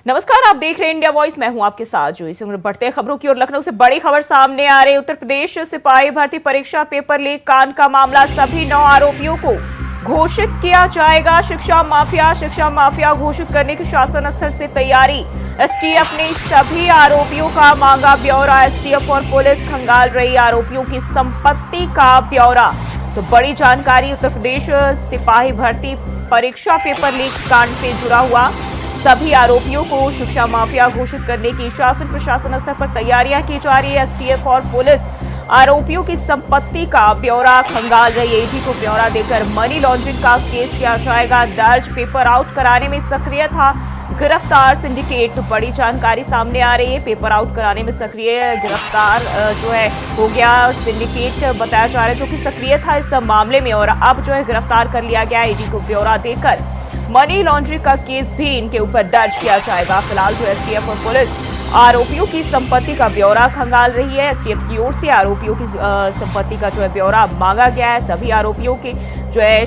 नमस्कार, आप देख रहे हैं इंडिया वॉइस। मैं हूं आपके साथ जो इस उम्र बढ़ते खबरों की और लखनऊ से बड़ी खबर सामने आ रही है। उत्तर प्रदेश सिपाही भर्ती परीक्षा पेपर लीक कांड का मामला, सभी 9 आरोपियों को घोषित किया जाएगा शिक्षा माफिया घोषित करने की शासन स्तर से तैयारी। एसटीएफ ने सभी आरोपियों का मांगा ब्यौरा। एसटीएफ और पुलिस खंगाल रही आरोपियों की संपत्ति का ब्यौरा। तो बड़ी जानकारी उत्तर प्रदेश सिपाही भर्ती परीक्षा पेपर लीक कांड से जुड़ा हुआ। सभी आरोपियों को शिक्षा माफिया घोषित करने की शासन प्रशासन स्तर पर तैयारियां की जा रही है। एसटीएफ और पुलिस आरोपियों की संपत्ति का ब्यौरा खंगाल रही है। एजी को ब्यौरा देकर मनी लॉन्ड्रिंग का केस किया जाएगा दर्ज। पेपर आउट कराने में सक्रिय था गिरफ्तार सिंडिकेट। तो बड़ी जानकारी सामने आ रही है। पेपर आउट कराने में सक्रिय गिरफ्तार जो है हो गया सिंडिकेट बताया जा रहा है, जो कि सक्रिय था इस मामले में और अब जो है गिरफ्तार कर लिया गया। एजी को ब्यौरा देकर मनी लॉन्ड्रिंग का केस भी इनके ऊपर दर्ज किया जाएगा। फिलहाल जो एसटीएफ और पुलिस आरोपियों की संपत्ति का ब्यौरा खंगाल रही है। एसटीएफ की ओर से आरोपियों की संपत्ति का जो है ब्यौरा मांगा गया है। सभी आरोपियों की जो है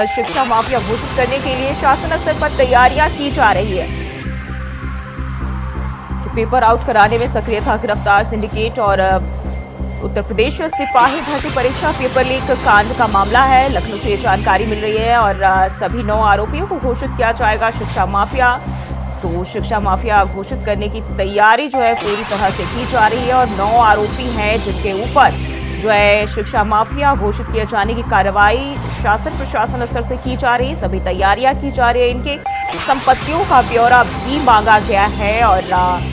शिक्षा माफिया घोषित करने के लिए शासन स्तर पर तैयारियां की जा रही है। तो पेपर आउट कराने में सक्रिय था गिरफ्तार सिंडिकेट और उत्तर प्रदेश सिपाही भर्ती परीक्षा पेपर लीक कांड का मामला है। लखनऊ से ये जानकारी मिल रही है और सभी 9 आरोपियों को घोषित किया जाएगा शिक्षा माफिया। तो शिक्षा माफिया घोषित करने की तैयारी जो है पूरी तरह से की जा रही है और 9 आरोपी हैं जिनके ऊपर जो है शिक्षा माफिया घोषित किए जाने की कार्रवाई शासन प्रशासन स्तर से की जा रही है। सभी तैयारियां की जा रही है। इनके संपत्तियों का ब्यौरा भी मांगा गया है और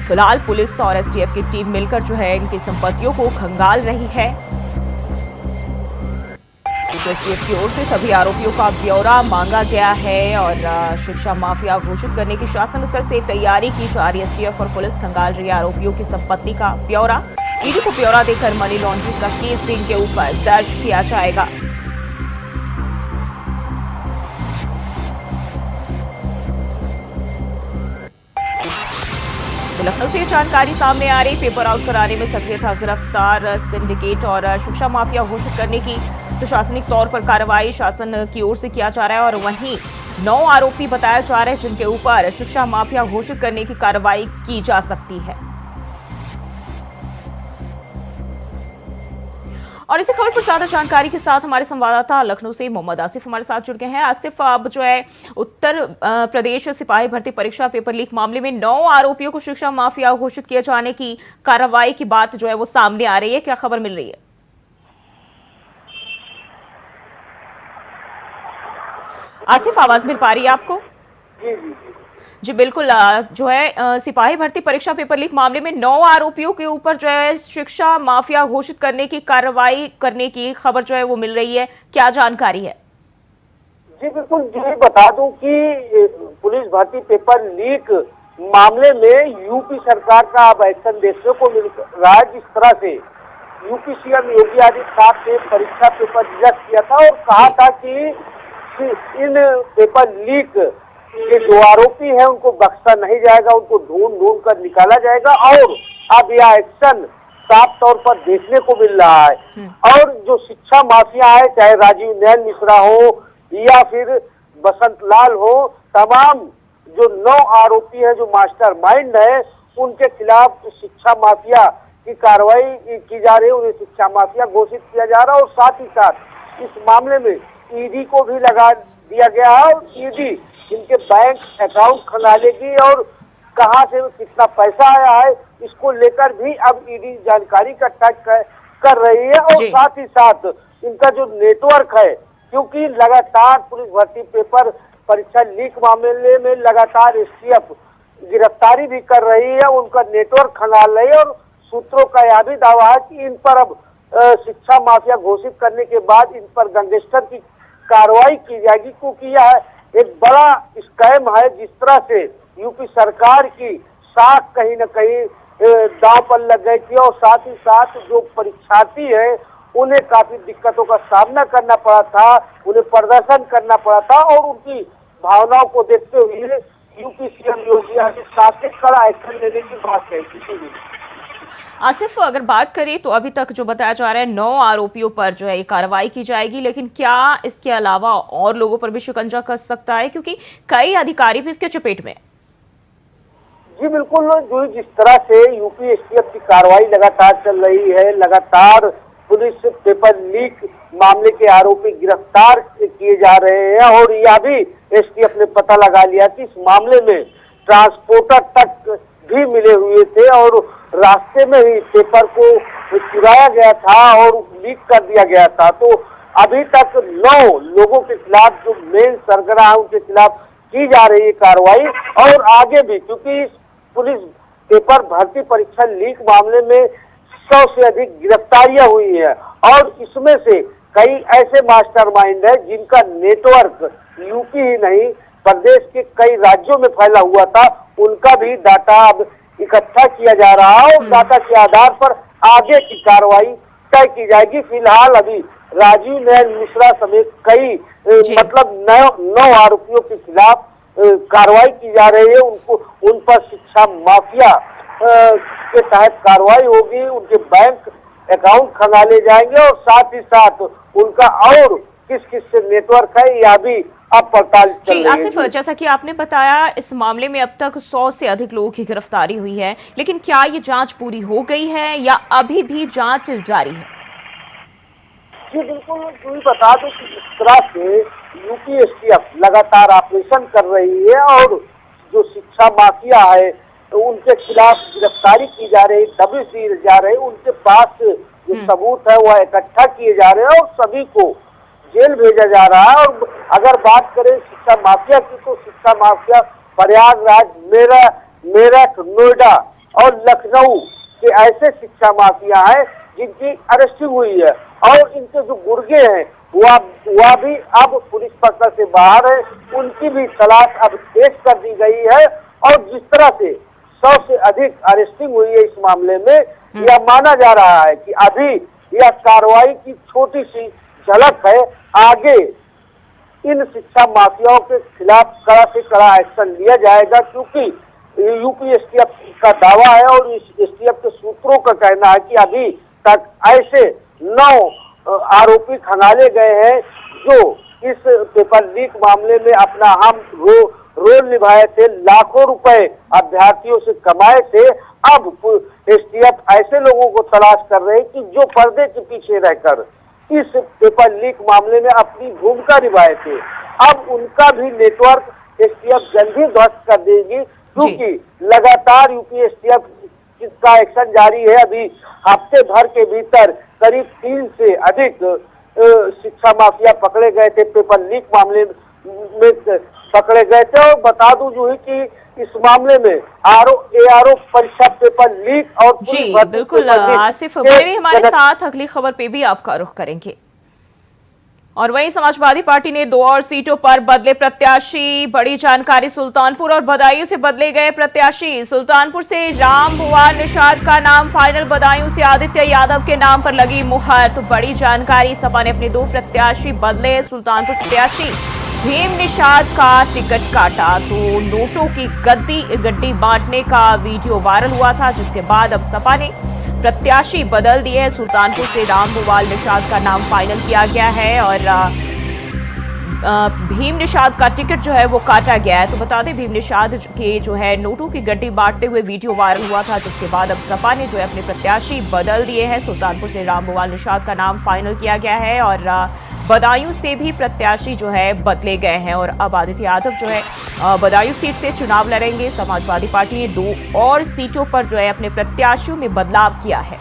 फिलहाल पुलिस और एसटीएफ की टीम मिलकर जो है इनकी संपत्तियों को खंगाल रही है। तो एसटीएफ की ओर से सभी आरोपियों का ब्यौरा मांगा गया है और शिक्षा माफिया घोषित करने की शासन स्तर से तैयारी की जा रही है। एसटीएफ और पुलिस खंगाल रही आरोपियों की संपत्ति का ब्यौरा। ईडी को ब्यौरा देकर मनी लॉन्ड्रिंग का केस भी इनके ऊपर दर्ज किया जाएगा। लखनऊ से जानकारी सामने आ रही। पेपर आउट कराने में सक्रिय था गिरफ्तार सिंडिकेट और शिक्षा माफिया घोषित करने की प्रशासनिक तौर पर कार्रवाई शासन की ओर से किया जा रहा है और वहीं 9 आरोपी बताया जा रहा है जिनके ऊपर शिक्षा माफिया घोषित करने की कार्रवाई की जा सकती है। और इसी खबर पर ज्यादा जानकारी के साथ हमारे संवाददाता लखनऊ से मोहम्मद आसिफ हमारे साथ जुड़ गए हैं। आसिफ, अब जो है उत्तर प्रदेश सिपाही भर्ती परीक्षा पेपर लीक मामले में 9 आरोपियों को शिक्षा माफिया घोषित किए जाने की कार्रवाई की बात जो है वो सामने आ रही है, क्या खबर मिल रही है? आसिफ, आवाज मिल पा रही है आपको? जी बिल्कुल। जो है सिपाही भर्ती परीक्षा पेपर लीक मामले में 9 आरोपियों के ऊपर जो है शिक्षा माफिया घोषित करने की कार्रवाई करने की खबर जो है वो मिल रही है, क्या जानकारी है? जी बिल्कुल, जी बता दूं कि पुलिस भर्ती पेपर लीक मामले में यूपी सरकार का अब एक्शन देखने को मिल रहा है। जिस तरह से यूपी सीएम योगी आदित्यनाथ ने परीक्षा पेपर निरस्त किया था और कहा था कि इन पेपर लीक के जो आरोपी हैं उनको बख्शा नहीं जाएगा, उनको ढूंढ कर निकाला जाएगा और अब यह एक्शन साफ तौर पर देखने को मिल रहा है। और जो शिक्षा माफिया है, चाहे राजीव नयन मिश्रा हो या फिर बसंत लाल हो, तमाम जो 9 आरोपी हैं जो मास्टरमाइंड है, उनके खिलाफ शिक्षा माफिया की कार्रवाई की जा रही है। उन्हें शिक्षा माफिया घोषित किया जा रहा है और साथ ही साथ इस मामले में ईडी को भी लगा दिया गया है और ईडी इनके बैंक अकाउंट खंगालेगी और कहां से कितना पैसा आया है इसको लेकर भी अब ईडी जानकारी इकट्ठा कर रही है। और साथ ही साथ इनका जो नेटवर्क है, क्योंकि लगातार पुलिस भर्ती पेपर परीक्षा लीक मामले में लगातार एसटीएफ गिरफ्तारी भी कर रही है, उनका नेटवर्क खंगाल रही है और सूत्रों का यह भी दावा है कि इन पर अब शिक्षा माफिया घोषित करने के बाद इन पर गैंगस्टर की कार्रवाई की जाएगी, क्योंकि यह एक बड़ा स्कैम है। जिस तरह से यूपी सरकार की साख कहीं न कहीं दांव पर लग गई थी और साथ ही साथ जो परीक्षार्थी है उन्हें काफी दिक्कतों का सामना करना पड़ा था, उन्हें प्रदर्शन करना पड़ा था और उनकी भावनाओं को देखते हुए यूपी सीएम योगी आदित्यनाथ ने कड़ा एक्शन लेने की बात कही थी। आसिफ, अगर बात करें तो अभी तक जो बताया जा रहा है 9 आरोपियों पर जो है कार्रवाई की जाएगी, लेकिन क्या इसके अलावा और लोगों पर भी शिकंजा कस सकता है, क्योंकि कई अधिकारी भी इसके चपेट में? जी बिल्कुल, जो जिस तरह से यूपी एसटीएफ की कार्रवाई लगातार चल रही है, लगातार पुलिस पेपर लीक मामले के आरोपी गिरफ्तार किए जा रहे हैं और यह भी एसटीएफ ने पता लगा लिया कि इस मामले में ट्रांसपोर्टर तक भी मिले हुए थे और रास्ते में ही पेपर को चुराया गया था और लीक कर दिया गया था। तो अभी तक 9 लोगों के खिलाफ जो मेन सरगना है उनके खिलाफ की जा रही है कार्रवाई और आगे भी, क्योंकि पुलिस पेपर भर्ती परीक्षा लीक मामले में 100 से अधिक गिरफ्तारियां हुई है और इसमें से कई ऐसे मास्टरमाइंड है जिनका नेटवर्क यूपी ही नहीं प्रदेश के कई राज्यों में फैला हुआ था, उनका भी डाटा अब इकट्ठा किया जा रहा है और डाटा के आधार पर आगे की कार्रवाई तय की जाएगी। फिलहाल अभी राजीव नयन मिश्रा समेत कई मतलब 9 आरोपियों के खिलाफ कार्रवाई की जा रही है। उन पर शिक्षा माफिया के तहत कार्रवाई होगी, उनके बैंक अकाउंट खंगाले जाएंगे और साथ ही साथ उनका और किस किस से नेटवर्क है यह भी अब पड़ताल चल रही है। आसिफ, जैसा कि आपने बताया इस मामले में अब तक 100 से अधिक लोगों की गिरफ्तारी हुई है, लेकिन क्या ये जांच पूरी हो गई है या अभी भी जांच जारी है? जी बिल्कुल, जो बता दूं कि इस तरह से यूपी एसटीएफ लगातार ऑपरेशन कर रही है और जो शिक्षा माफिया है उनके खिलाफ गिरफ्तारी की जा रही, दबिश दी जा रही, उनके पास जो सबूत है वह इकट्ठा किए जा रहे हैं और सभी को जेल भेजा जा रहा है। और अगर बात करें शिक्षा माफिया की तो शिक्षा माफिया प्रयागराज, मेरठ, नोएडा और लखनऊ के ऐसे शिक्षा माफिया हैं जिनकी अरेस्टिंग हुई है और इनके जो गुर्गे हैं वह भी अब पुलिस पकड़ से बाहर है, उनकी भी तलाश अब तेज कर दी गई है। और जिस तरह से 100 से अधिक अरेस्टिंग हुई है इस मामले में, यह माना जा रहा है कि अभी यह कार्रवाई की छोटी सी झलक है, आगे इन शिक्षा माफियाओं के खिलाफ कड़ा से कड़ा एक्शन लिया जाएगा, क्योंकि यूपी एसटीएफ का दावा है और इस एसटीएफ के सूत्रों का कहना है कि अभी तक ऐसे 9 आरोपी खंगाले गए हैं जो इस पेपर लीक मामले में अपना अहम रोल निभाए थे, लाखों रुपए अभ्यर्थियों से कमाए थे। अब एसटीएफ ऐसे लोगों को तलाश कर रहे हैं कि जो पर्दे के पीछे रहकर इस पेपर लीक मामले में अपनी भूमिका निभाए थे, अब उनका भी नेटवर्क एसटीएफ जल्द ही ध्वस्त कर देगी, क्योंकि लगातार यूपी एसटीएफ का एक्शन जारी है। अभी हफ्ते भर के भीतर करीब 3 से अधिक शिक्षा माफिया पकड़े गए थे, पेपर लीक मामले में पकड़े गए थे। और बता दूं जो है कि इस मामले में एआरओ परीक्षा पेपर लीक और जी बिल्कुल आसिफ, बने हमारे साथ अगली खबर पे भी आपका रुख करेंगे। और वहीं समाजवादी पार्टी ने 2 और सीटों पर बदले प्रत्याशी, बड़ी जानकारी सुल्तानपुर और बदायूं से बदले गए प्रत्याशी। सुल्तानपुर से राम भुआल निषाद का नाम फाइनल, बदायूं से आदित्य यादव के नाम पर लगी मुहर। तो बड़ी जानकारी, सपा ने अपने 2 प्रत्याशी बदले। सुल्तानपुर प्रत्याशी भीम निषाद का टिकट काटा तो नोटों की गड्डी बांटने का वीडियो वायरल हुआ था, जिसके बाद अब सपा ने प्रत्याशी बदल दिए हैं। सुल्तानपुर से राम भुआल निषाद का नाम फाइनल किया गया है और भीम निषाद का टिकट जो है वो काटा गया है। तो बता दें भीम निषाद के जो है नोटों की गड्डी बांटते हुए वीडियो वायरल हुआ था, जिसके बाद अब सपा ने जो है अपने प्रत्याशी बदल दिए हैं। सुल्तानपुर से राम भुआल निषाद का नाम फाइनल किया गया है और बदायूं से भी प्रत्याशी जो है बदले गए हैं और अब आदित्य यादव जो है बदायूं सीट से चुनाव लड़ेंगे। समाजवादी पार्टी ने 2 और सीटों पर जो है अपने प्रत्याशियों में बदलाव किया है।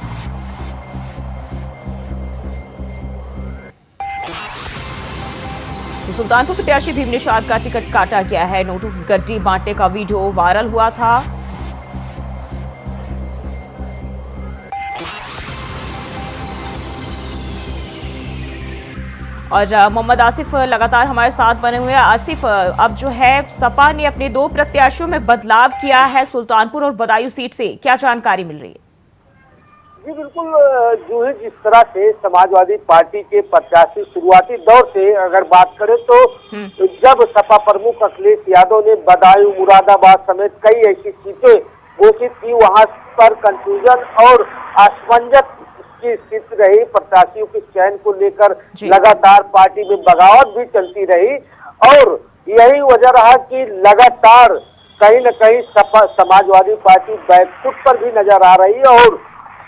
तो सुल्तानपुर प्रत्याशी भीम निषाद का टिकट काटा गया है, नोटों की गड्डी बांटने का वीडियो वायरल हुआ था। और मोहम्मद आसिफ लगातार हमारे साथ बने हुए हैं। आसिफ, अब जो है सपा ने अपने 2 प्रत्याशियों में बदलाव किया है सुल्तानपुर और बदायूं सीट से, क्या जानकारी मिल रही है? जी बिल्कुल, जो है जिस तरह से समाजवादी पार्टी के प्रत्याशी शुरुआती दौर से अगर बात करें तो जब सपा प्रमुख अखिलेश यादव ने बदायूं, मुरादाबाद समेत कई ऐसी सीटें घोषित की, वहां पर कंफ्यूजन और असमंजस की स्थिति रही। प्रत्याशियों के चयन को लेकर लगातार पार्टी में बगावत भी चलती रही और यही वजह रहा कि लगातार कहीं न कहीं सपा समाजवादी पार्टी बैकफुट पर भी नजर आ रही है और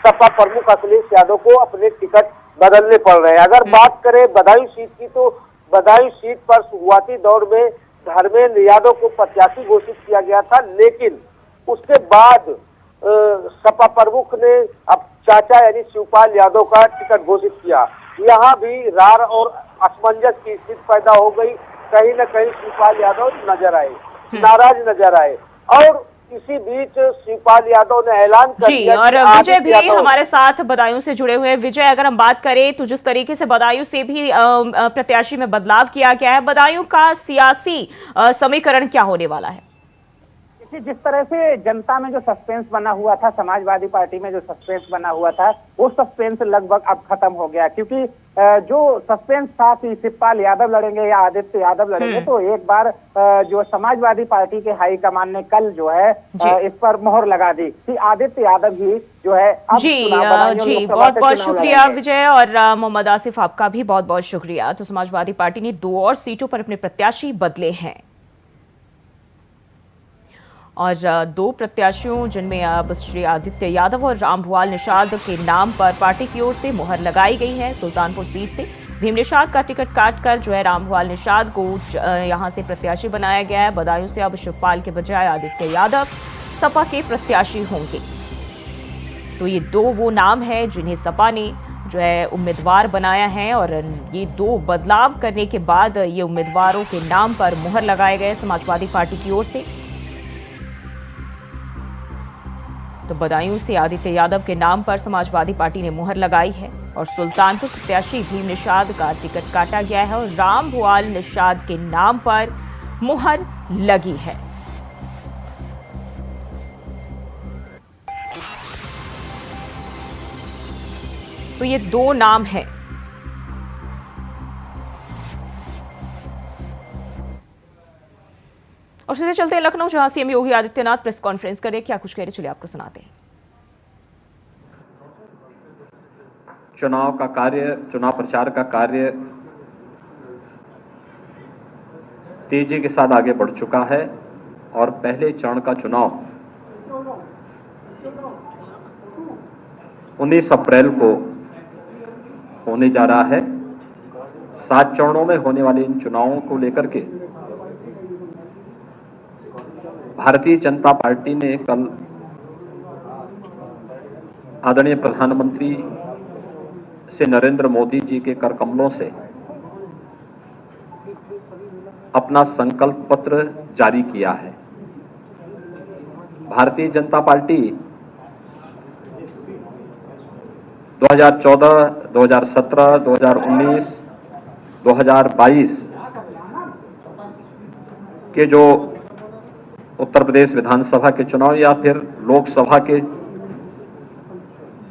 सपा प्रमुख अखिलेश यादव को अपने टिकट बदलने पड़ रहे हैं। अगर बात करें बदायूं सीट की, तो बदायूं सीट पर शुरुआती दौर में धर्मेंद्र यादव को प्रत्याशी घोषित किया गया था, लेकिन उसके बाद सपा प्रमुख ने अब चाचा यानी शिवपाल यादव का टिकट घोषित किया। यहाँ भी रार और असमंजस की स्थिति पैदा हो गई। कहीं न कहीं शिवपाल यादव नजर आए, नाराज नजर आए, और इसी बीच शिवपाल यादव ने ऐलान कर जी, दिया। और विजय भी हमारे साथ बदायूं से जुड़े हुए हैं। विजय, अगर हम बात करें तो जिस तरीके से बदायूं से भी प्रत्याशी में बदलाव किया गया है, बदायूं का सियासी समीकरण क्या होने वाला है? जिस तरह से जनता में जो सस्पेंस बना हुआ था, समाजवादी पार्टी में जो सस्पेंस बना हुआ था, वो सस्पेंस लगभग अब खत्म हो गया, क्योंकि जो सस्पेंस था कि शिवपाल यादव लड़ेंगे या आदित्य यादव लड़ेंगे, तो एक बार जो समाजवादी पार्टी के हाईकमान ने कल जो है इस पर मोहर लगा दी कि आदित्य यादव ही जो है अब जी बहुत बहुत शुक्रिया विजय, और मोहम्मद आसिफ आपका भी बहुत बहुत शुक्रिया। तो समाजवादी पार्टी ने 2 और सीटों पर अपने प्रत्याशी बदले हैं, और 2 प्रत्याशियों जिनमें अब श्री आदित्य यादव और रामभुआल निषाद के नाम पर पार्टी की ओर से मुहर लगाई गई है। सुल्तानपुर सीट से भीम निषाद का टिकट काटकर जो है रामभुआल निषाद को यहां से प्रत्याशी बनाया गया है। बदायूं से अब शिवपाल के बजाय आदित्य यादव सपा के प्रत्याशी होंगे। तो ये 2 वो नाम हैं जिन्हें सपा ने जो है उम्मीदवार बनाया है, और ये 2 बदलाव करने के बाद ये उम्मीदवारों के नाम पर मुहर लगाए गए समाजवादी पार्टी की ओर से। तो बदायूं से आदित्य यादव के नाम पर समाजवादी पार्टी ने मुहर लगाई है, और सुल्तानपुर प्रत्याशी भीम निषाद का टिकट काटा गया है, और रामभुआल निषाद के नाम पर मुहर लगी है। तो ये 2 नाम हैं। और सीधे चलते हैं लखनऊ, जहां CM Yogi Adityanath press conference करे। क्या कुछ कह रहे, चलिए आपको सुनाते हैं। चुनाव प्रचार का कार्य तेजी के साथ आगे बढ़ चुका है, और पहले चरण का चुनाव 19 अप्रैल को होने जा रहा है। 7 चरणों में होने वाले इन चुनावों को लेकर के भारतीय जनता पार्टी ने कल आदरणीय प्रधानमंत्री से नरेंद्र मोदी जी के कर कमलों से अपना संकल्प पत्र जारी किया है। भारतीय जनता पार्टी 2014, 2017, 2019, 2022 के जो उत्तर प्रदेश विधानसभा के चुनाव या फिर लोकसभा के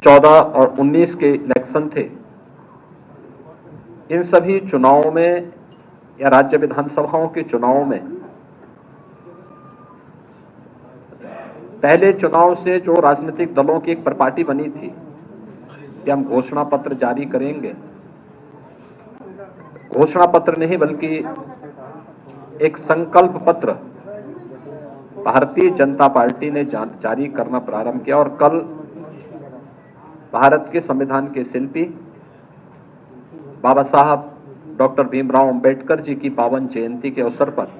14 और 19 के इलेक्शन थे, इन सभी चुनावों में या राज्य विधानसभाओं के चुनावों में पहले चुनाव से जो राजनीतिक दलों की एक परिपाटी बनी थी कि हम घोषणा पत्र जारी करेंगे, घोषणा पत्र नहीं बल्कि एक संकल्प पत्र भारतीय जनता पार्टी ने जारी करना प्रारंभ किया। और कल भारत के संविधान के शिल्पी बाबा साहब डॉक्टर भीमराव अंबेडकर जी की पावन जयंती के अवसर पर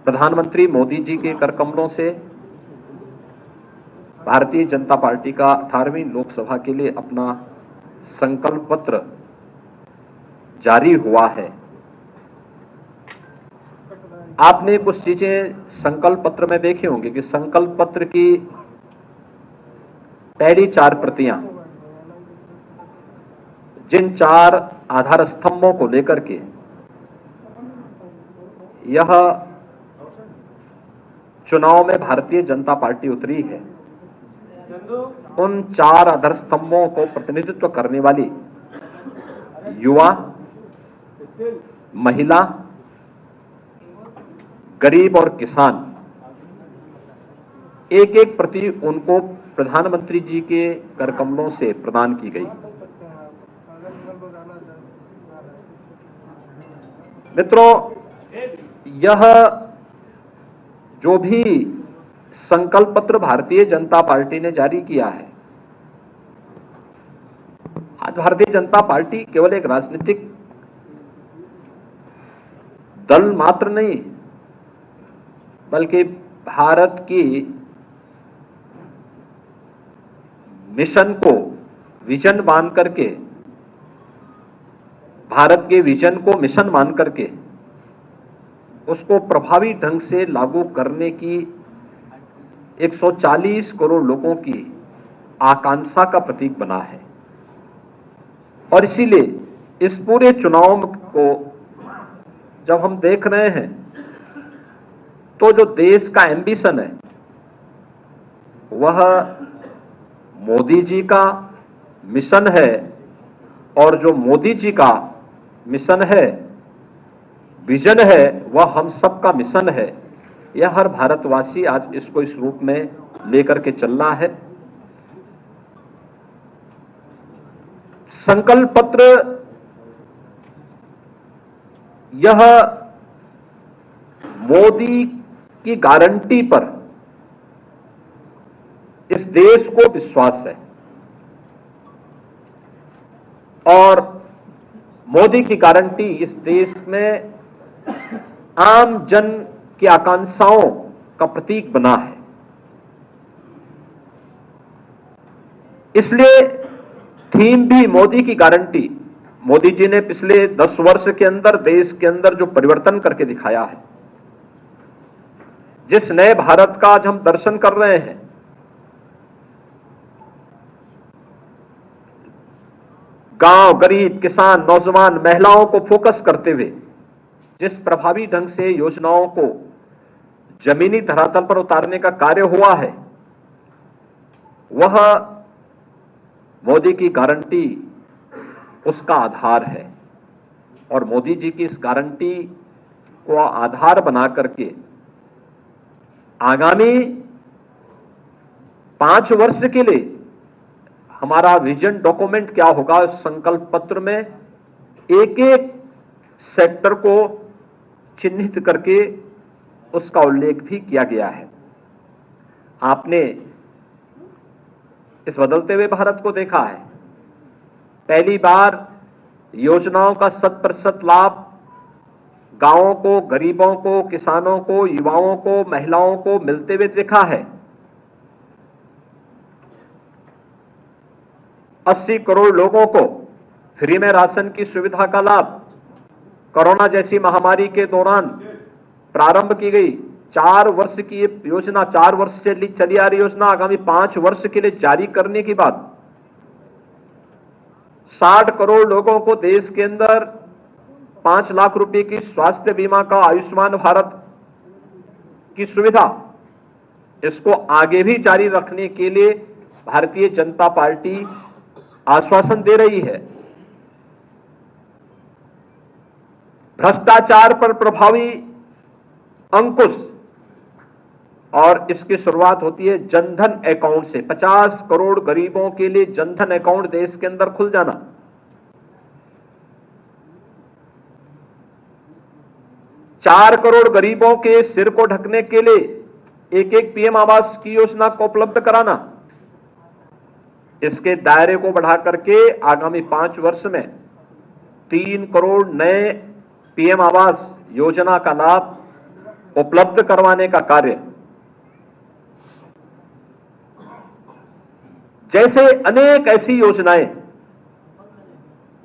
प्रधानमंत्री मोदी जी के कर कमलों से भारतीय जनता पार्टी का 18वीं लोकसभा के लिए अपना संकल्प पत्र जारी हुआ है। आपने कुछ चीजें संकल्प पत्र में देखी होंगी कि संकल्प पत्र की पहली 4 प्रतियां जिन 4 आधार स्तंभों को लेकर के यह चुनाव में भारतीय जनता पार्टी उतरी है, उन 4 आधार स्तंभों को प्रतिनिधित्व करने वाली युवा, महिला, गरीब और किसान, एक एक प्रति उनको प्रधानमंत्री जी के कर कमलों से प्रदान की गई। मित्रों, यह जो भी संकल्प पत्र भारतीय जनता पार्टी ने जारी किया है, आज भारतीय जनता पार्टी केवल एक राजनीतिक दल मात्र नहीं, बल्कि भारत की मिशन को विजन मान करके, भारत के विजन को मिशन मान करके उसको प्रभावी ढंग से लागू करने की 140 करोड़ लोगों की आकांक्षा का प्रतीक बना है। और इसीलिए इस पूरे चुनाव को जब हम देख रहे हैं तो जो देश का एम्बिशन है वह मोदी जी का मिशन है, और जो मोदी जी का मिशन है, विजन है, वह हम सबका मिशन है। यह हर भारतवासी आज इसको इस रूप में लेकर के चल रहा है। संकल्प पत्र यह मोदी की गारंटी पर इस देश को विश्वास है, और मोदी की गारंटी इस देश में आम जन की आकांक्षाओं का प्रतीक बना है। इसलिए थीम भी मोदी की गारंटी। मोदी जी ने पिछले 10 वर्ष के अंदर देश के अंदर जो परिवर्तन करके दिखाया है, जिस नए भारत का आज हम दर्शन कर रहे हैं, गांव, गरीब, किसान, नौजवान, महिलाओं को फोकस करते हुए जिस प्रभावी ढंग से योजनाओं को जमीनी धरातल पर उतारने का कार्य हुआ है, वह मोदी की गारंटी उसका आधार है। और मोदी जी की इस गारंटी को आधार बना करके आगामी 5 वर्ष के लिए हमारा विजन डॉक्यूमेंट क्या होगा, संकल्प पत्र में एक एक सेक्टर को चिन्हित करके उसका उल्लेख भी किया गया है। आपने इस बदलते हुए भारत को देखा है, पहली बार योजनाओं का 100% लाभ गांवों को, गरीबों को, किसानों को, युवाओं को, महिलाओं को मिलते हुए देखा है। 80 करोड़ लोगों को फ्री में राशन की सुविधा का लाभ कोरोना जैसी महामारी के दौरान प्रारंभ की गई। 4 वर्ष की ये योजना, 4 वर्ष से चली आ रही योजना आगामी 5 वर्ष के लिए जारी करने के बाद 60 करोड़ लोगों को देश के अंदर 5 लाख रुपए की स्वास्थ्य बीमा का, आयुष्मान भारत की सुविधा, इसको आगे भी जारी रखने के लिए भारतीय जनता पार्टी आश्वासन दे रही है। भ्रष्टाचार पर प्रभावी अंकुश, और इसकी शुरुआत होती है जनधन अकाउंट से। 50 करोड़ गरीबों के लिए जनधन अकाउंट देश के अंदर खुल जाना। चार करोड़ गरीबों के सिर को ढकने के लिए एक पीएम आवास की योजना को उपलब्ध कराना। इसके दायरे को बढ़ा करके आगामी 5 वर्ष में 3 करोड़ नए पीएम आवास योजना का लाभ उपलब्ध करवाने का कार्य, जैसे अनेक ऐसी योजनाएं,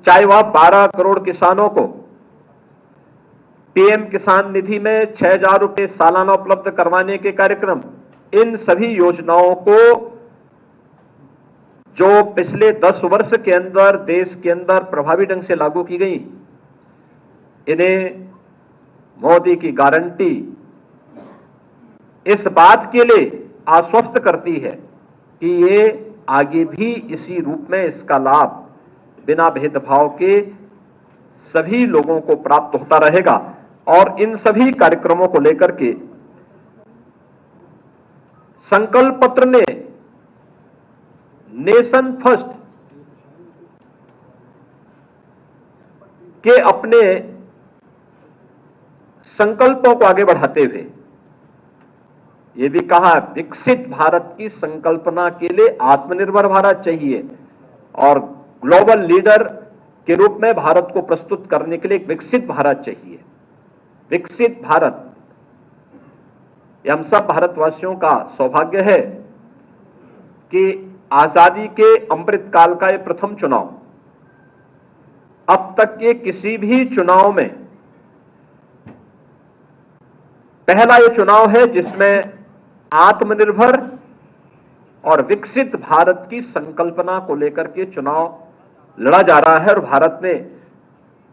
चाहे वह 12 करोड़ किसानों को पीएम किसान निधि में 6,000 रुपए सालाना उपलब्ध करवाने के कार्यक्रम, इन सभी योजनाओं को जो पिछले 10 वर्ष के अंदर देश के अंदर प्रभावी ढंग से लागू की गई, इन्हें मोदी की गारंटी इस बात के लिए आश्वस्त करती है कि ये आगे भी इसी रूप में इसका लाभ बिना भेदभाव के सभी लोगों को प्राप्त होता रहेगा। और इन सभी कार्यक्रमों को लेकर के संकल्प पत्र ने नेशन फर्स्ट के अपने संकल्पों को आगे बढ़ाते हुए ये भी कहा, विकसित भारत की संकल्पना के लिए आत्मनिर्भर भारत चाहिए और ग्लोबल लीडर के रूप में भारत को प्रस्तुत करने के लिए एक विकसित भारत चाहिए। विकसित भारत, ये हम सब भारतवासियों का सौभाग्य है कि आजादी के अमृत काल का ये प्रथम चुनाव, अब तक के किसी भी चुनाव में पहला ये चुनाव है जिसमें आत्मनिर्भर और विकसित भारत की संकल्पना को लेकर के चुनाव लड़ा जा रहा है। और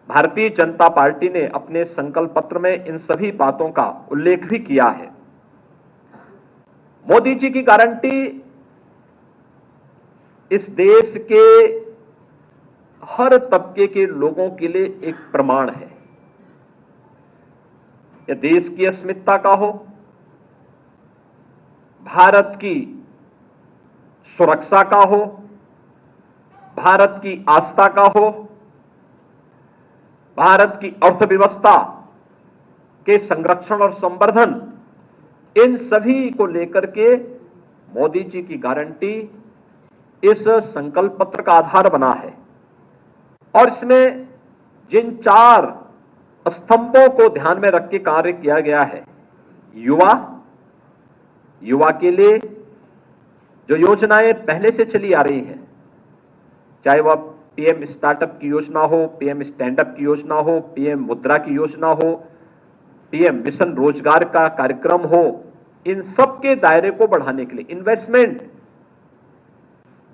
भारतीय जनता पार्टी ने अपने संकल्प पत्र में इन सभी बातों का उल्लेख भी किया है। मोदी जी की गारंटी इस देश के हर तबके के लोगों के लिए एक प्रमाण है। यह देश की अस्मिता का हो, भारत की सुरक्षा का हो, भारत की आस्था का हो, भारत की अर्थव्यवस्था के संरक्षण और संवर्धन, इन सभी को लेकर के मोदी जी की गारंटी इस संकल्प पत्र का आधार बना है। और इसमें जिन 4 स्तंभों को ध्यान में रख के कार्य किया गया है, युवा के लिए जो योजनाएं पहले से चली आ रही हैं, चाहे वह पीएम स्टार्टअप की योजना हो, पीएम स्टैंडअप की योजना हो, पीएम मुद्रा की योजना हो, पीएम मिशन रोजगार का कार्यक्रम हो, इन सब के दायरे को बढ़ाने के लिए इन्वेस्टमेंट,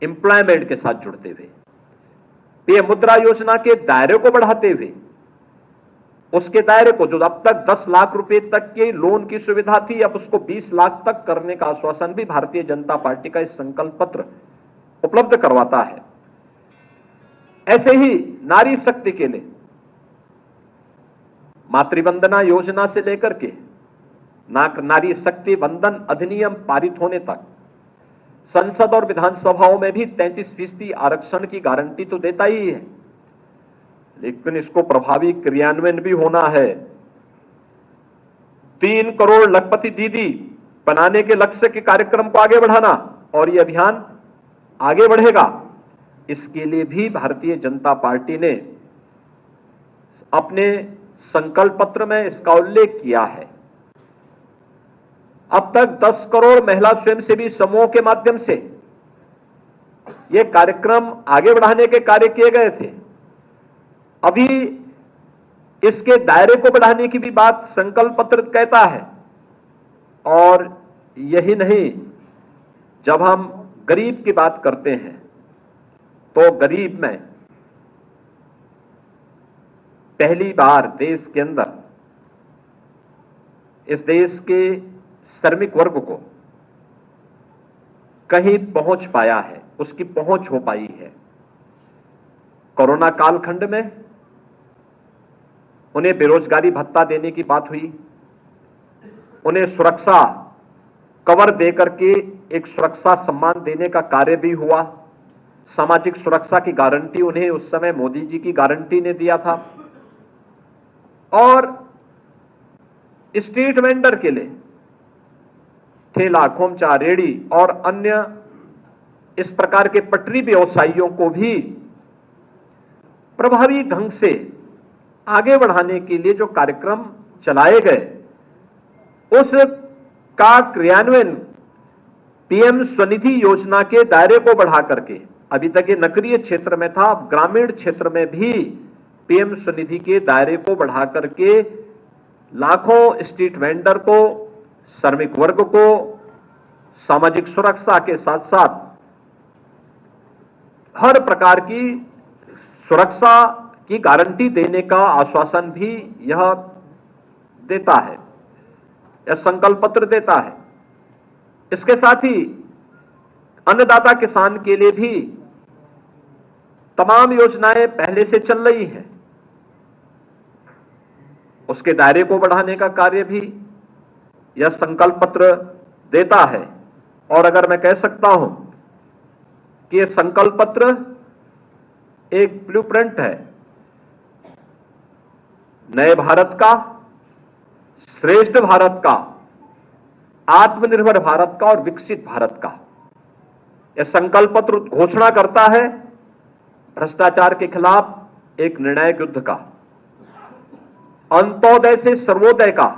एम्प्लॉयमेंट के साथ जुड़ते हुए, पीएम मुद्रा योजना के दायरे को बढ़ाते हुए, उसके दायरे को जो अब तक 10 लाख रुपए तक के लोन की सुविधा थी, अब उसको 20 लाख तक करने का आश्वासन भी भारतीय जनता पार्टी का इस संकल्प पत्र उपलब्ध करवाता है। ऐसे ही नारी शक्ति के लिए मातृवंदना योजना से लेकर के नारी शक्ति वंदन अधिनियम पारित होने तक संसद और विधानसभाओं में भी 33% आरक्षण की गारंटी तो देता ही है, लेकिन इसको प्रभावी क्रियान्वयन भी होना है। 3 करोड़ लखपति दीदी बनाने के लक्ष्य के कार्यक्रम को आगे बढ़ाना, और यह अभियान आगे बढ़ेगा। इसके लिए भी भारतीय जनता पार्टी ने अपने संकल्प पत्र में इसका उल्लेख किया है। अब तक 10 करोड़ महिला स्वयंसेवी समूहों के माध्यम से यह कार्यक्रम आगे बढ़ाने के कार्य किए गए थे। अभी इसके दायरे को बढ़ाने की भी बात संकल्प पत्र कहता है। और यही नहीं, जब हम गरीब की बात करते हैं तो गरीब में पहली बार देश के अंदर इस देश के श्रमिक वर्ग को कहीं पहुंच पाया है, उसकी पहुंच हो पाई है। कोरोना कालखंड में उन्हें बेरोजगारी भत्ता देने की बात हुई, उन्हें सुरक्षा कवर देकर के एक सुरक्षा सम्मान देने का कार्य भी हुआ। सामाजिक सुरक्षा की गारंटी उन्हें उस समय मोदी जी की गारंटी ने दिया था। और स्ट्रीट वेंडर के लिए ठेला, खोमचा, रेड़ी और अन्य इस प्रकार के पटरी व्यवसायियों को भी प्रभावी ढंग से आगे बढ़ाने के लिए जो कार्यक्रम चलाए गए, उस का क्रियान्वयन पीएम स्वनिधि योजना के दायरे को बढ़ा करके, अभी तक ये नगरीय क्षेत्र में था, अब ग्रामीण क्षेत्र में भी पीएम स्वनिधि के दायरे को बढ़ा करके लाखों स्ट्रीट वेंडर को, श्रमिक वर्ग को सामाजिक सुरक्षा के साथ साथ हर प्रकार की सुरक्षा की गारंटी देने का आश्वासन भी यह देता है, यह संकल्प पत्र देता है। इसके साथ ही अन्नदाता किसान के लिए भी तमाम योजनाएं पहले से चल रही हैं, उसके दायरे को बढ़ाने का कार्य भी यह संकल्प पत्र देता है। और अगर मैं कह सकता हूं कि यह संकल्प पत्र एक ब्लूप्रिंट है नए भारत का, श्रेष्ठ भारत का, आत्मनिर्भर भारत का और विकसित भारत का यह संकल्प पत्र घोषणा करता है भ्रष्टाचार के खिलाफ एक निर्णायक युद्ध का, अंत्योदय से सर्वोदय का,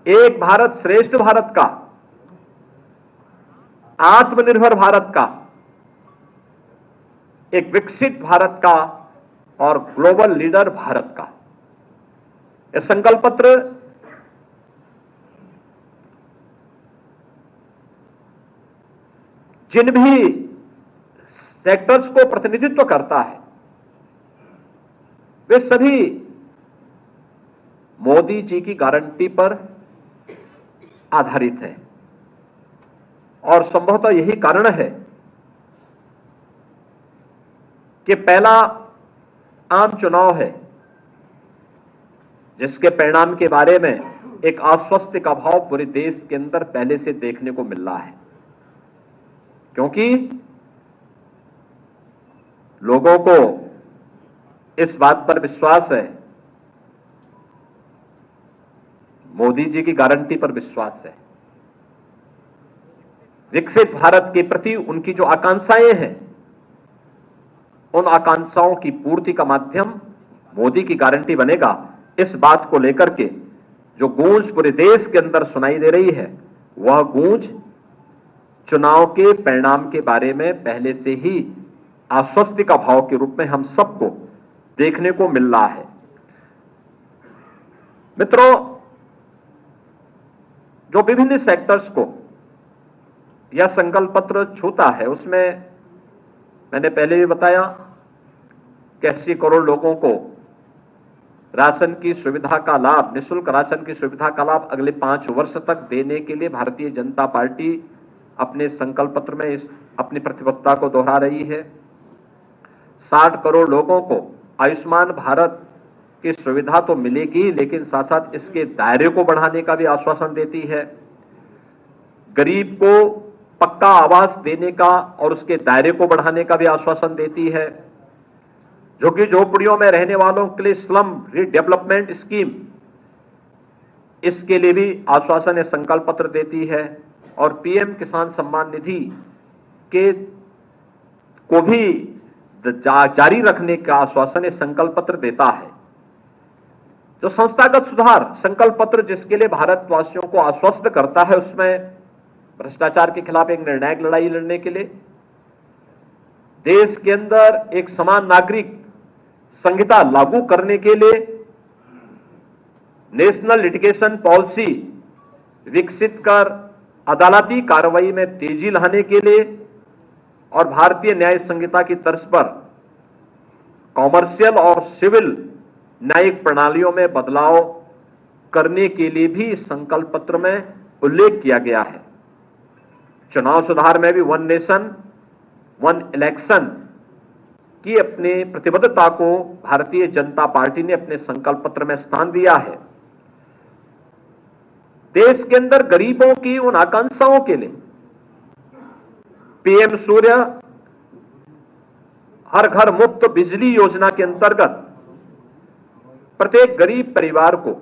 एक भारत श्रेष्ठ भारत का, आत्मनिर्भर भारत का, एक विकसित भारत का और ग्लोबल लीडर भारत का। यह संकल्प पत्र जिन भी सेक्टर्स को प्रतिनिधित्व करता है वे सभी मोदी जी की गारंटी पर आधारित है और संभवतः यही कारण है कि पहला आम चुनाव है जिसके परिणाम के बारे में एक आश्वस्ति का भाव पूरे देश के अंदर पहले से देखने को मिल रहा है, क्योंकि लोगों को इस बात पर विश्वास है, मोदी जी की गारंटी पर विश्वास है। विकसित भारत के प्रति उनकी जो आकांक्षाएं हैं, उन आकांक्षाओं की पूर्ति का माध्यम मोदी की गारंटी बनेगा। इस बात को लेकर के जो गूंज पूरे देश के अंदर सुनाई दे रही है, वह गूंज चुनाव के परिणाम के बारे में पहले से ही आश्वस्ति का भाव के रूप में हम सबको देखने को मिल रहा है। मित्रों, जो विभिन्न सेक्टर्स को यह संकल्प पत्र छूता है, उसमें मैंने पहले भी बताया कि 80 करोड़ लोगों को राशन की सुविधा का लाभ, निःशुल्क राशन की सुविधा का लाभ अगले 5 वर्ष तक देने के लिए भारतीय जनता पार्टी अपने संकल्प पत्र में अपनी प्रतिबद्धता को दोहरा रही है। 60 करोड़ लोगों को आयुष्मान भारत की सुविधा तो मिलेगी, लेकिन साथ साथ इसके दायरे को बढ़ाने का भी आश्वासन देती है। गरीब को पक्का आवास देने का और उसके दायरे को बढ़ाने का भी आश्वासन देती है। झुग्गी झोपड़ियों में रहने वालों के लिए स्लम रीडेवलपमेंट स्कीम, इसके लिए भी आश्वासन संकल्प पत्र देती है। और पीएम किसान सम्मान निधि के को भी जारी रखने का आश्वासन संकल्प पत्र देता है। जो संस्थागत सुधार संकल्प पत्र जिसके लिए भारतवासियों को आश्वस्त करता है, उसमें भ्रष्टाचार के खिलाफ एक निर्णायक लड़ाई लड़ने के लिए, देश के अंदर एक समान नागरिक संहिता लागू करने के लिए, नेशनल लिटिगेशन पॉलिसी विकसित कर अदालती कार्रवाई में तेजी लाने के लिए और भारतीय न्याय संहिता की तर्ज पर कॉमर्शियल और सिविल न्यायिक प्रणालियों में बदलाव करने के लिए भी संकल्प पत्र में उल्लेख किया गया है। चुनाव सुधार में भी वन नेशन वन इलेक्शन की अपनी प्रतिबद्धता को भारतीय जनता पार्टी ने अपने संकल्प पत्र में स्थान दिया है। देश के अंदर गरीबों की उन आकांक्षाओं के लिए पीएम सूर्य हर घर मुफ्त बिजली योजना के अंतर्गत प्रत्येक गरीब परिवार को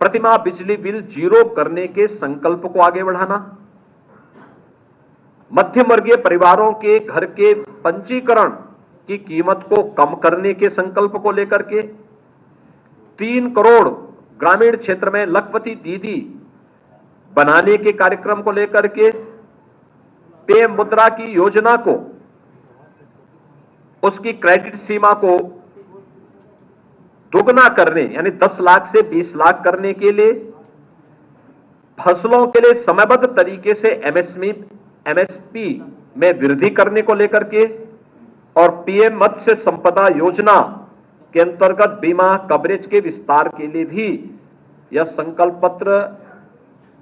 प्रतिमाह बिजली बिल 0 करने के संकल्प को आगे बढ़ाना, मध्यम वर्गीय परिवारों के घर के पंजीकरण की कीमत को कम करने के संकल्प को लेकर के, 3 करोड़ ग्रामीण क्षेत्र में लखपति दीदी बनाने के कार्यक्रम को लेकर के, पीएम मुद्रा की योजना को उसकी क्रेडिट सीमा को दोगुना करने यानी 10 लाख से 20 लाख करने के लिए, फसलों के लिए समयबद्ध तरीके से एमएसपी में वृद्धि करने को लेकर के और पीएम मत्स्य संपदा योजना के अंतर्गत बीमा कवरेज के विस्तार के लिए भी यह संकल्प पत्र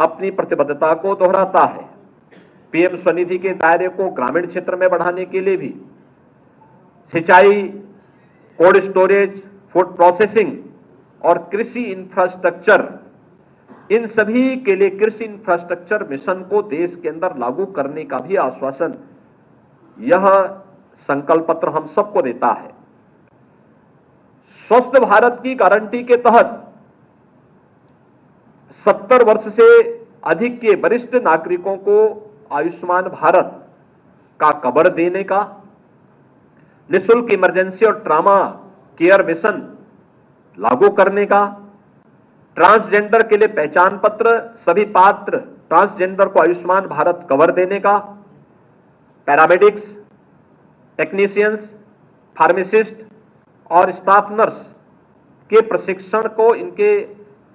अपनी प्रतिबद्धता को दोहराता है। पीएम स्वनिधि के दायरे को ग्रामीण क्षेत्र में बढ़ाने के लिए भी सिंचाई, कोल्ड स्टोरेज, फूड प्रोसेसिंग और कृषि इंफ्रास्ट्रक्चर, इन सभी के लिए कृषि इंफ्रास्ट्रक्चर मिशन को देश के अंदर लागू करने का भी आश्वासन यह संकल्प पत्र हम सबको देता है। स्वस्थ भारत की गारंटी के तहत 70 वर्ष से अधिक के वरिष्ठ नागरिकों को आयुष्मान भारत का कवर देने का, निःशुल्क इमरजेंसी और ट्रॉमा केयर मिशन लागू करने का, ट्रांसजेंडर के लिए पहचान पत्र, सभी पात्र ट्रांसजेंडर को आयुष्मान भारत कवर देने का, पैरामेडिक्स, टेक्नीशियंस, फार्मासिस्ट और स्टाफ नर्स के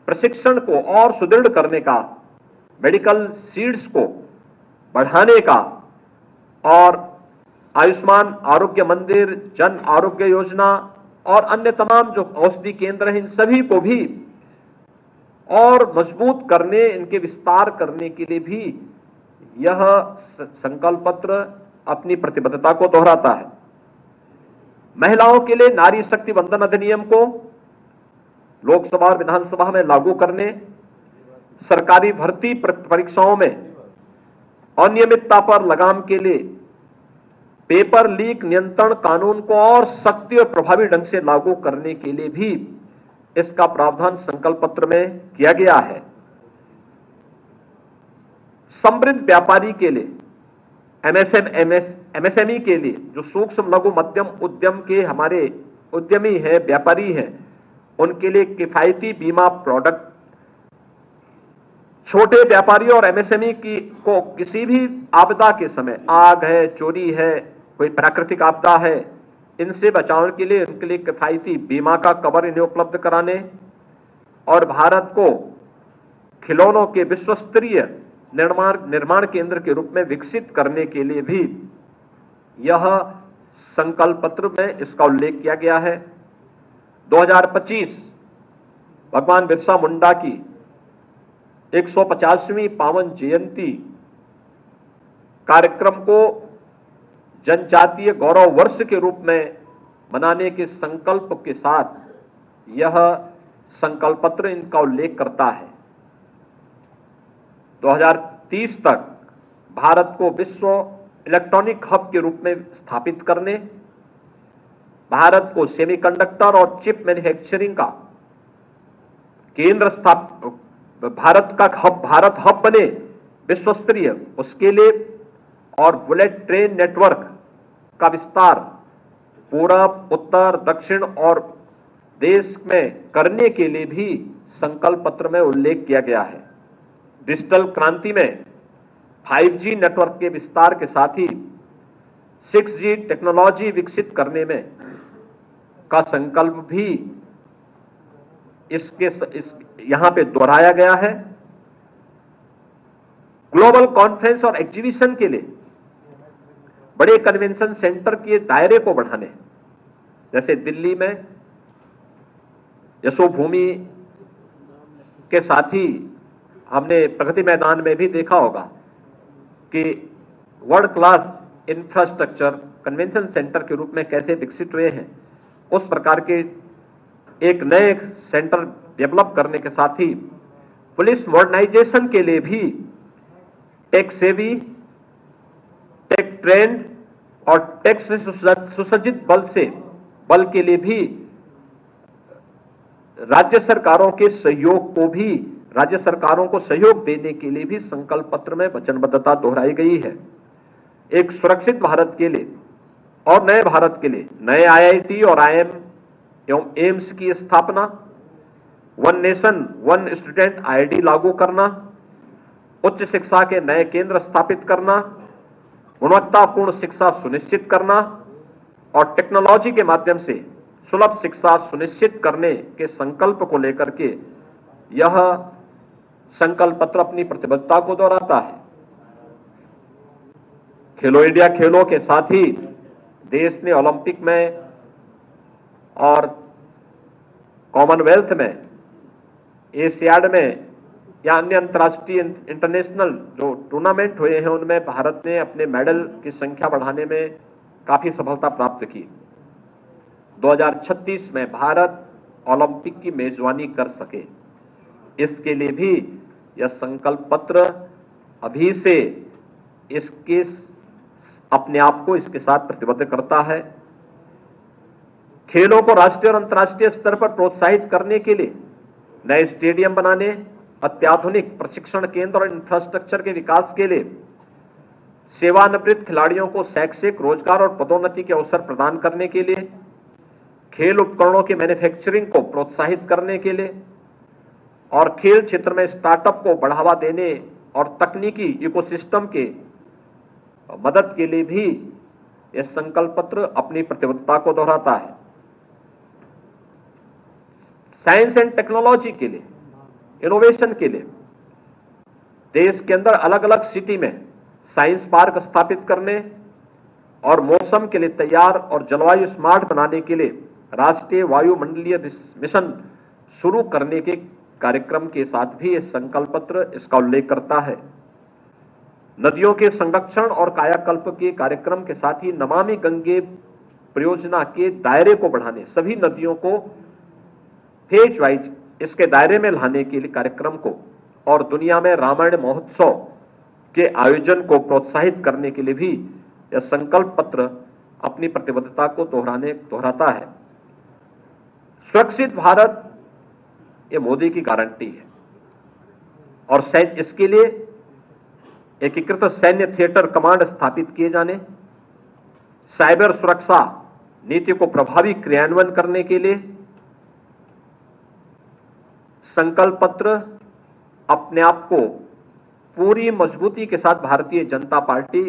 प्रशिक्षण को और सुदृढ़ करने का, मेडिकल सीट्स को बढ़ाने का और आयुष्मान आरोग्य मंदिर, जन आरोग्य योजना और अन्य तमाम जो औषधि केंद्र हैं, इन सभी को भी और मजबूत करने, इनके विस्तार करने के लिए भी यह संकल्प पत्र अपनी प्रतिबद्धता को दोहराता है। महिलाओं के लिए नारी शक्ति वंदन अधिनियम को लोकसभा और विधानसभा में लागू करने, सरकारी भर्ती परीक्षाओं में अनियमितता पर लगाम के लिए पेपर लीक नियंत्रण कानून को और सख्ती और प्रभावी ढंग से लागू करने के लिए भी इसका प्रावधान संकल्प पत्र में किया गया है। समृद्ध व्यापारी के लिए, एमएसएमई के लिए, जो सूक्ष्म लघु मध्यम उद्यम के हमारे उद्यमी हैं, व्यापारी हैं, उनके लिए किफायती बीमा प्रोडक्ट, छोटे व्यापारी और एमएसएमई को किसी भी आपदा के समय, आग है, चोरी है, कोई प्राकृतिक आपदा है, इनसे बचाव के लिए उनके लिए किफायती बीमा का कवर इन्हें उपलब्ध कराने और भारत को खिलौनों के विश्व स्तरीय निर्माण केंद्र के रूप में विकसित करने के लिए भी यह संकल्प पत्र में इसका उल्लेख किया गया है। 2025 भगवान बिरसा मुंडा की 150वीं पावन जयंती कार्यक्रम को जनजातीय गौरव वर्ष के रूप में मनाने के संकल्प के साथ यह संकल्प पत्र इनका उल्लेख करता है। 2030 तक भारत को विश्व इलेक्ट्रॉनिक हब के रूप में स्थापित करने, भारत को सेमीकंडक्टर और चिप मैन्युफैक्चरिंग का केंद्र भारत हब बने विश्व स्तरीय, उसके लिए और बुलेट ट्रेन नेटवर्क का विस्तार पूरब, उत्तर, दक्षिण और देश में करने के लिए भी संकल्प पत्र में उल्लेख किया गया है। डिजिटल क्रांति में 5G नेटवर्क के विस्तार के साथ ही 6G टेक्नोलॉजी विकसित करने में का संकल्प भी यहां पे दोहराया गया है। ग्लोबल कॉन्फ्रेंस और एग्जीबिशन के लिए बड़े कन्वेंशन सेंटर के दायरे को बढ़ाने, जैसे दिल्ली में यशोभूमि के साथ ही हमने प्रगति मैदान में भी देखा होगा कि world class infrastructure convention centre के रूप में कैसे विकसित हुए हैं। उस प्रकार के एक नए सेंटर डेवलप करने के साथ ही पुलिस मॉडर्नाइजेशन के लिए भी टेक सेवी, टेक ट्रेंड और टेक से सुसज्जित बल के लिए भी राज्य सरकारों को सहयोग देने के लिए भी संकल्प पत्र में वचनबद्धता दोहराई गई है। एक सुरक्षित भारत के लिए और नए भारत के लिए नए IIT और IIM एवं एम्स की स्थापना, one nation one student ID लागू करना, उच्च शिक्षा के नए केंद्र स्थापित करना, गुणवत्तापूर्ण शिक्षा सुनिश्चित करना और टेक्नोलॉजी के माध्यम से सुलभ शिक्षा सुनिश्चित करने के संकल्प को लेकर के यह संकल्प पत्र अपनी प्रतिबद्धता को दोहराता है। खेलो इंडिया खेलों के साथ ही देश ने ओलंपिक में और कॉमनवेल्थ में, एशियाड में या अन्य अंतर्राष्ट्रीय इंटरनेशनल जो टूर्नामेंट हुए हैं उनमें भारत ने अपने मेडल की संख्या बढ़ाने में काफी सफलता प्राप्त की। 2036 में भारत ओलंपिक की मेजबानी कर सके, इसके लिए भी यह संकल्प पत्र अभी से इसके अपने आप को इसके साथ प्रतिबद्ध करता है। खेलों को राष्ट्रीय और अंतर्राष्ट्रीय स्तर पर प्रोत्साहित करने के लिए नए स्टेडियम बनाने, अत्याधुनिक प्रशिक्षण केंद्र और इंफ्रास्ट्रक्चर के विकास के लिए सेवानिवृत्त खिलाड़ियों को शैक्षिक, रोजगार और पदोन्नति के अवसर प्रदान करने के लिए, खेल उपकरणों के मैन्युफैक्चरिंग को प्रोत्साहित करने के लिए और खेल क्षेत्र में स्टार्टअप को बढ़ावा देने और तकनीकी इकोसिस्टम के मदद के लिए भी यह संकल्प पत्र अपनी प्रतिबद्धता को दोहराता है। साइंस एंड टेक्नोलॉजी के लिए, इनोवेशन के लिए देश के अंदर अलग अलग सिटी में साइंस पार्क स्थापित करने और मौसम के लिए तैयार और जलवायु स्मार्ट बनाने के लिए राष्ट्रीय वायुमंडलीय मिशन शुरू करने के कार्यक्रम के साथ भी यह संकल्प पत्र इसका उल्लेख करता है। नदियों के संरक्षण और कायाकल्प के कार्यक्रम के साथ ही नमामि गंगे परियोजना के दायरे को बढ़ाने, सभी नदियों को फेज वाइज इसके दायरे में लाने के लिए कार्यक्रम को और दुनिया में रामायण महोत्सव के आयोजन को प्रोत्साहित करने के लिए भी यह संकल्प पत्र अपनी प्रतिबद्धता को दोहराता है। सुरक्षित भारत ये मोदी की गारंटी है और इसके लिए एकीकृत सैन्य थिएटर कमांड स्थापित किए जाने, साइबर सुरक्षा नीति को प्रभावी क्रियान्वयन करने के लिए संकल्प पत्र अपने आप को पूरी मजबूती के साथ भारतीय जनता पार्टी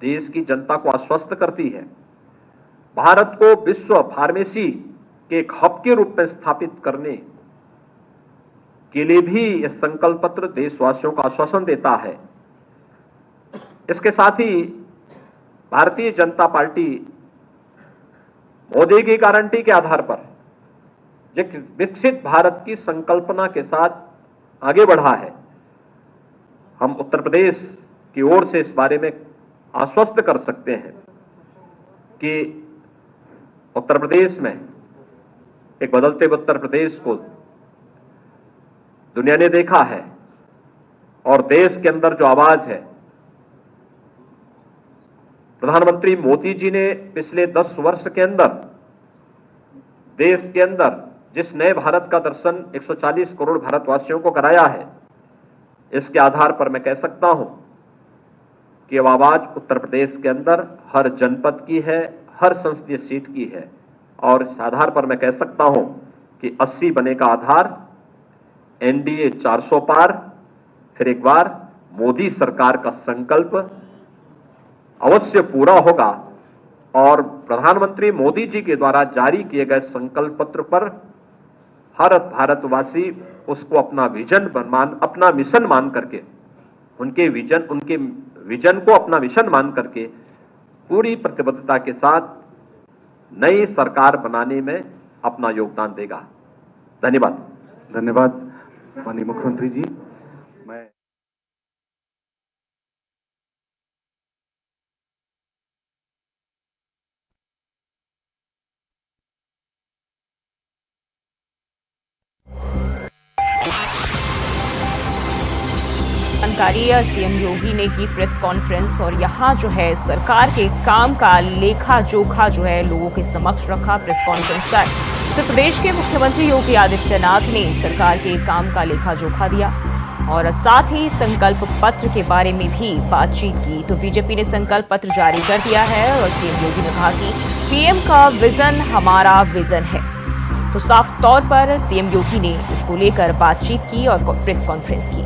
देश की जनता को आश्वस्त करती है। भारत को विश्व फार्मेसी के एक हब के रूप में स्थापित करने के लिए भी यह संकल्प पत्र देशवासियों को आश्वासन देता है। इसके साथ ही भारतीय जनता पार्टी मोदी की गारंटी के आधार पर विकसित भारत की संकल्पना के साथ आगे बढ़ा है। हम उत्तर प्रदेश की ओर से इस बारे में आश्वस्त कर सकते हैं कि उत्तर प्रदेश में एक बदलते उत्तर प्रदेश को दुनिया ने देखा है और देश के अंदर जो आवाज है, प्रधानमंत्री मोदी जी ने पिछले 10 वर्ष के अंदर देश के अंदर जिस नए भारत का दर्शन 140 करोड़ भारतवासियों को कराया है, इसके आधार पर मैं कह सकता हूं कि अब आवाज उत्तर प्रदेश के अंदर हर जनपद की है, हर संसदीय सीट की है और इस आधार पर मैं कह सकता हूं कि 80 बने का आधार एनडीए 400 पार, फिर एक बार मोदी सरकार का संकल्प अवश्य पूरा होगा और प्रधानमंत्री मोदी जी के द्वारा जारी किए गए संकल्प पत्र पर हर भारतवासी उसको अपना अपना मिशन मान करके उनके विजन को अपना मिशन मान करके पूरी प्रतिबद्धता के साथ नई सरकार बनाने में अपना योगदान देगा। धन्यवाद। धन्यवाद माननीय मुख्यमंत्री जी। मैं जानकारी सीएम योगी ने की प्रेस कॉन्फ्रेंस और यहां जो है सरकार के काम का लेखा जोखा जो है लोगों के समक्ष रखा। प्रेस कॉन्फ्रेंस कर उत्तर प्रदेश के मुख्यमंत्री योगी आदित्यनाथ ने सरकार के काम का लेखा जोखा दिया और साथ ही संकल्प पत्र के बारे में भी बातचीत की। तो बीजेपी ने संकल्प पत्र जारी कर दिया है और सीएम योगी ने कहा कि पीएम का विजन हमारा विजन है। तो साफ तौर पर सीएम योगी ने इसको लेकर बातचीत की और प्रेस कॉन्फ्रेंस की।